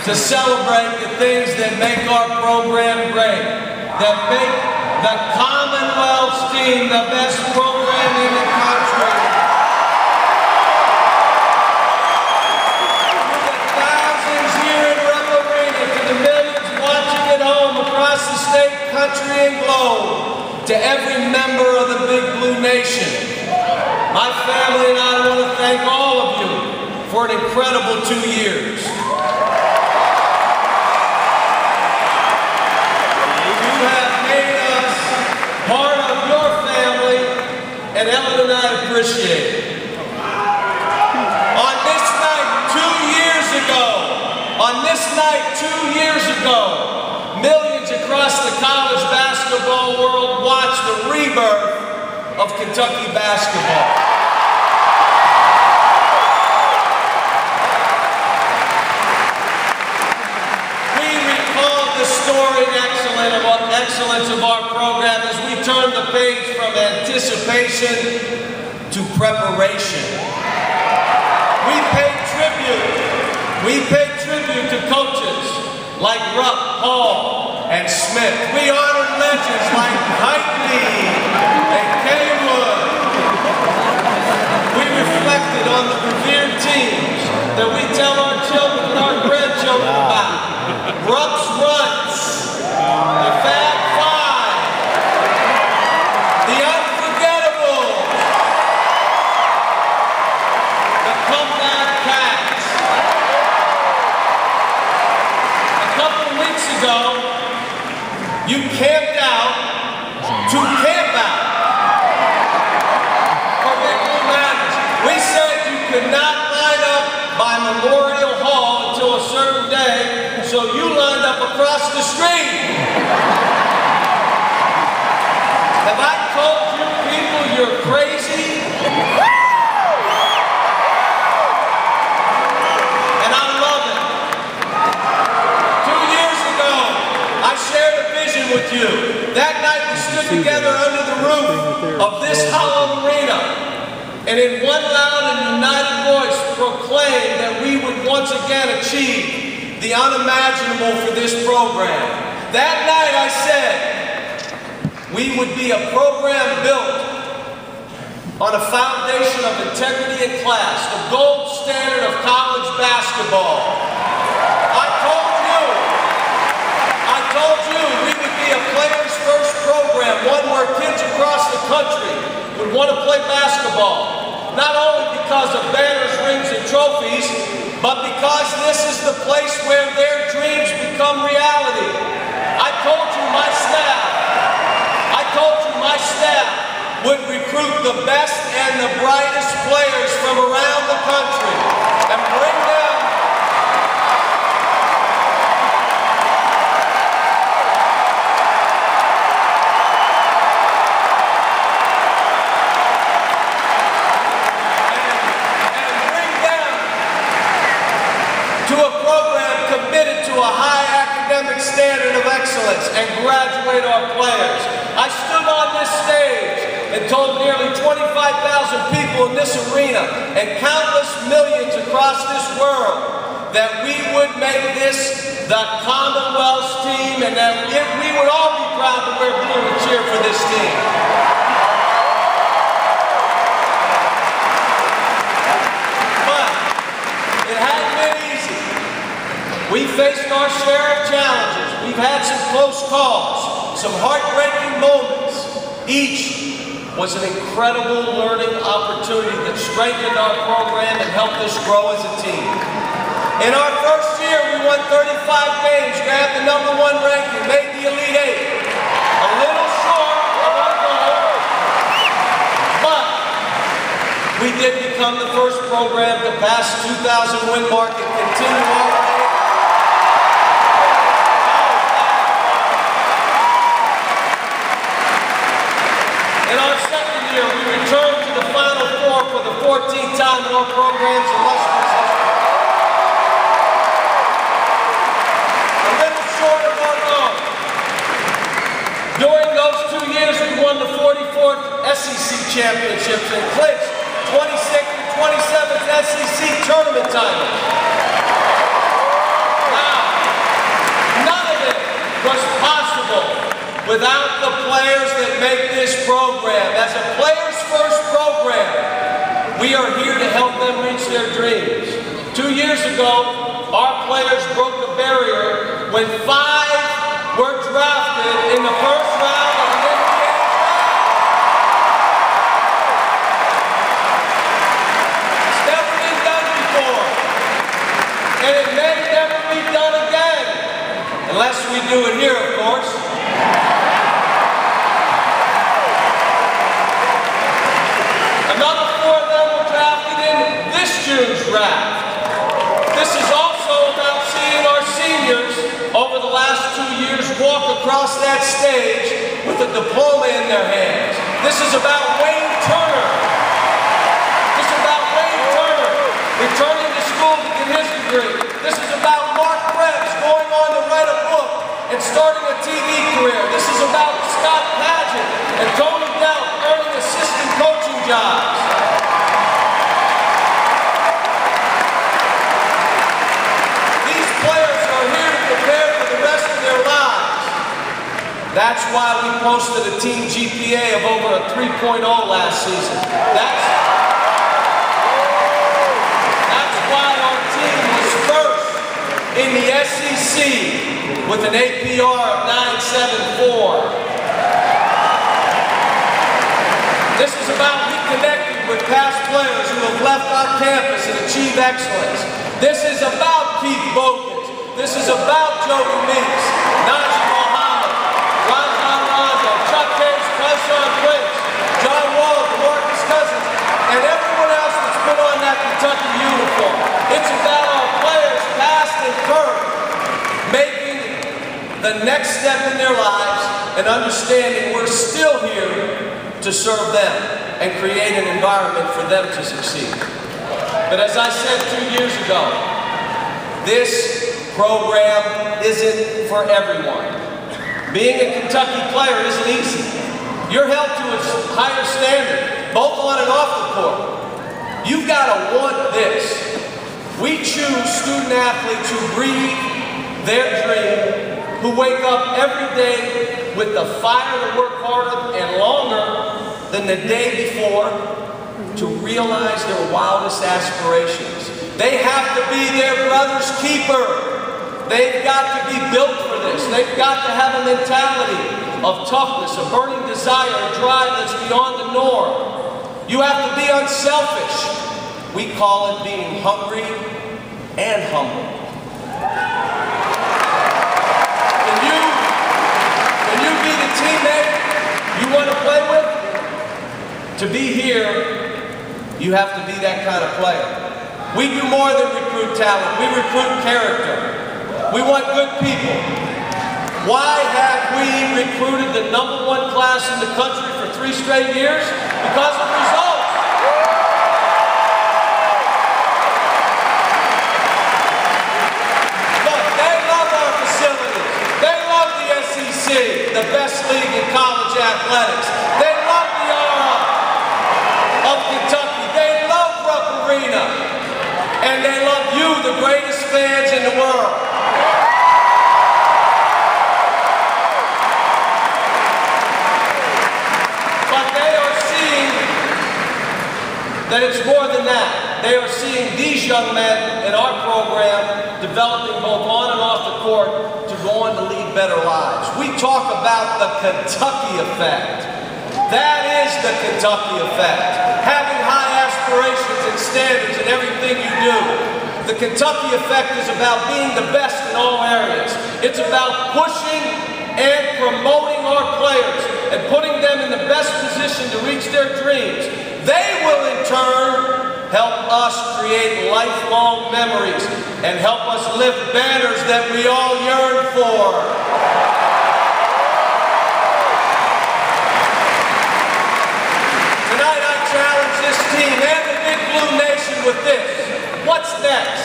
to celebrate the things that make our program great, that make the Commonwealth's team the best program in the country. To the thousands here in Rupp Arena, to the millions watching at home across the state, country, and globe, to every member of the Big Blue Nation. My family and I want to thank all of you for an incredible 2 years. You have made us part of your family, and Ellen and I appreciate it. On this night 2 years ago, millions across the college basketball world watched the rebirth of Kentucky basketball. We recall the storied excellence of our program as we turn the page from anticipation to preparation. We pay tribute to coaches like Rupp, Hall, and Smith. We honored legends like Whitney and Kaywood. We reflected on the revered teams that we tell our children and our grandchildren about. Rupp's Runs, the Fab Five, the Unforgettables, the Comeback Cats. A couple of weeks ago, you camped out to camp out for Big Blue Matters. We said you could not line up by Memorial Hall until a certain day, so you lined up across the street. Have I told you people you're crazy? And I love it. 2 years ago, I shared a vision with you. That night we stood together under the roof of this hollow arena, and in one loud and united voice proclaimed that we would once again achieve the unimaginable for this program. That night I said we would be a program built on a foundation of integrity and class, the gold standard of college basketball. I told you we would be a players first program, one where kids across the country would want to play basketball, not only because of banners, rings, and trophies, but because this is the place where their dreams become reality. I told you my staff would recruit the best and the brightest players from around the country and bring them to a program committed to a high academic standard of excellence and graduate our players. I stood on this stage and told nearly 25,000 people in this arena and countless millions across this world that we would make this the Commonwealth's team and that we would all be proud to wear blue and cheer for this team. We faced our share of challenges. We've had some close calls, some heartbreaking moments. Each was an incredible learning opportunity that strengthened our program and helped us grow as a team. In our first year, we won 35 games, grabbed the #1 ranking, made the Elite Eight. A little short of our goal, but we did become the first program to pass the 2,000 win mark and continue our way. In our second year, we returned to the Final Four for the 14th time in our program's illustrious history. A little short of our goal. During those 2 years, we won the 44th SEC championships and clinched 26th and 27th SEC tournament titles. Now, was possible without the players that make this program. As a players first program, we are here to help them reach their dreams. 2 years ago, our players broke the barrier when 5 were drafted in the first round of the NBA draft. It's never been done before, and it may never be done again, unless we do it here, of course. Another 4 of them were drafted in this June's draft. This is also about seeing our seniors over the last 2 years walk across that stage with a diploma in their hands. This is about Wayne Turner. This is about Wayne Turner returning to school to get his degree. This is about Mark Krebs going on to write a book and starting a TV career. This is about Scott Padgett and Tony Delk earning assistant coaching jobs. These players are here to prepare for the rest of their lives. That's why we posted a team GPA of over a 3.0 last season. That's why our team was first in the SEC with an APR of 974. This is about reconnecting with past players who have left our campus and achieved excellence. This is about Keith Bogans. This is about Jody Meeks, Najee Muhammad, Rajon Rondo, Chuck Hayes, Tyshawn Prince, John Wall, DeMarcus Cousins, and everyone else that's put on that Kentucky uniform. It's about our players, past and current, making the next step in their lives and understanding we're still here to serve them and create an environment for them to succeed. But as I said 2 years ago, this program isn't for everyone. Being a Kentucky player isn't easy. You're held to a higher standard, both on and off the court. You've got to want this. We choose student athletes who breathe their dream, who wake up every day with the fire to work harder and longer than the day before to realize their wildest aspirations. They have to be their brother's keeper. They've got to be built for this. They've got to have a mentality of toughness, a burning desire, a drive that's beyond the norm. You have to be unselfish. We call it being hungry and humble. Can you be the teammate you want to play with? To be here, you have to be that kind of player. We do more than recruit talent. We recruit character. We want good people. Why have we recruited the #1 class in the country for 3 straight years? Because of results. Look, they love our facilities. They love the SEC, the best league in college athletics. They love the aura of Kentucky. They love Rupp Arena. And they love you, the greatest fans in the world. But they are seeing that it's more than that. They are seeing these young men in our program developing both on and off the court to go on to lead better lives. We talk about the Kentucky effect. That is the Kentucky effect. Having high aspirations and standards in everything you do. The Kentucky effect is about being the best in all areas. It's about pushing and promoting our players and putting them in the best position to reach their dreams. They will in turn help us create lifelong memories and help us lift banners that we all yearn for. Tonight I challenge this team and the Big Blue Nation with this. What's next?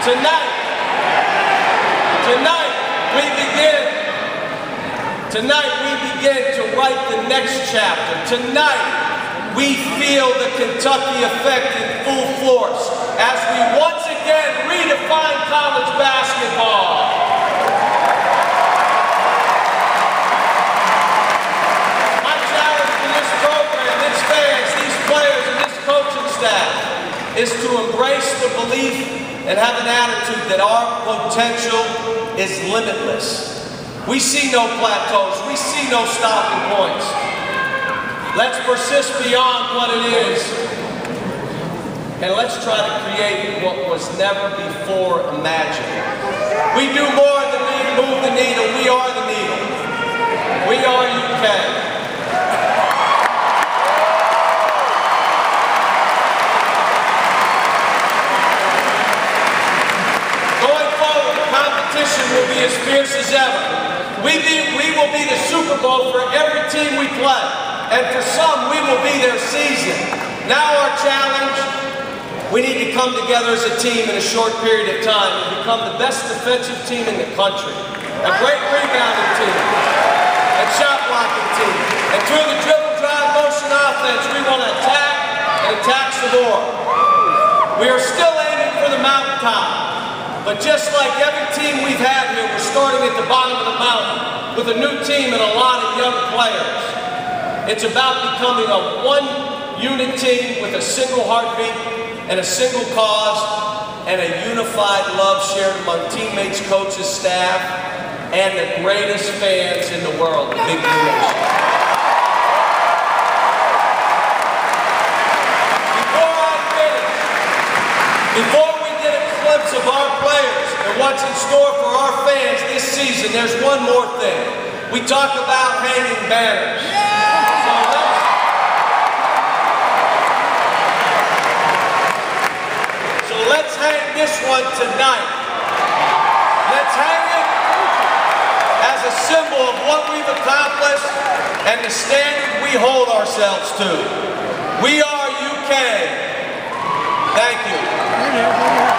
Tonight we begin to write the next chapter. Tonight we feel the Kentucky effect in full force as we once again redefine college basketball. is to embrace the belief and have an attitude that our potential is limitless. We see no plateaus. We see no stopping points. Let's persist beyond what it is. And let's try to create what was never before imagined. We do more than move the needle. We are the needle. We are UK. Going forward, the competition will be as fierce as ever. We will be the Super Bowl for every team we play. And for some, we will be their season. Now our challenge, we need to come together as a team in a short period of time and become the best defensive team in the country. A great rebounding team, a shot blocking team. And through the dribble, drive, motion offense, we want to attack and attack some more. We are still aiming for the mountaintop. But just like every team we've had here, we're starting at the bottom of the mountain with a new team and a lot of young players. It's about becoming a one-unit team with a single heartbeat and a single cause and a unified love shared among teammates, coaches, staff, and the greatest fans in the world, the Big Blue Nation. Before I finish, before we get a glimpse of our players and what's in store for our fans this season, there's one more thing. We talk about hanging banners. So let's hang this one tonight. Let's hang it as a symbol of what we've accomplished and the standard we hold ourselves to. We are UK. Thank you.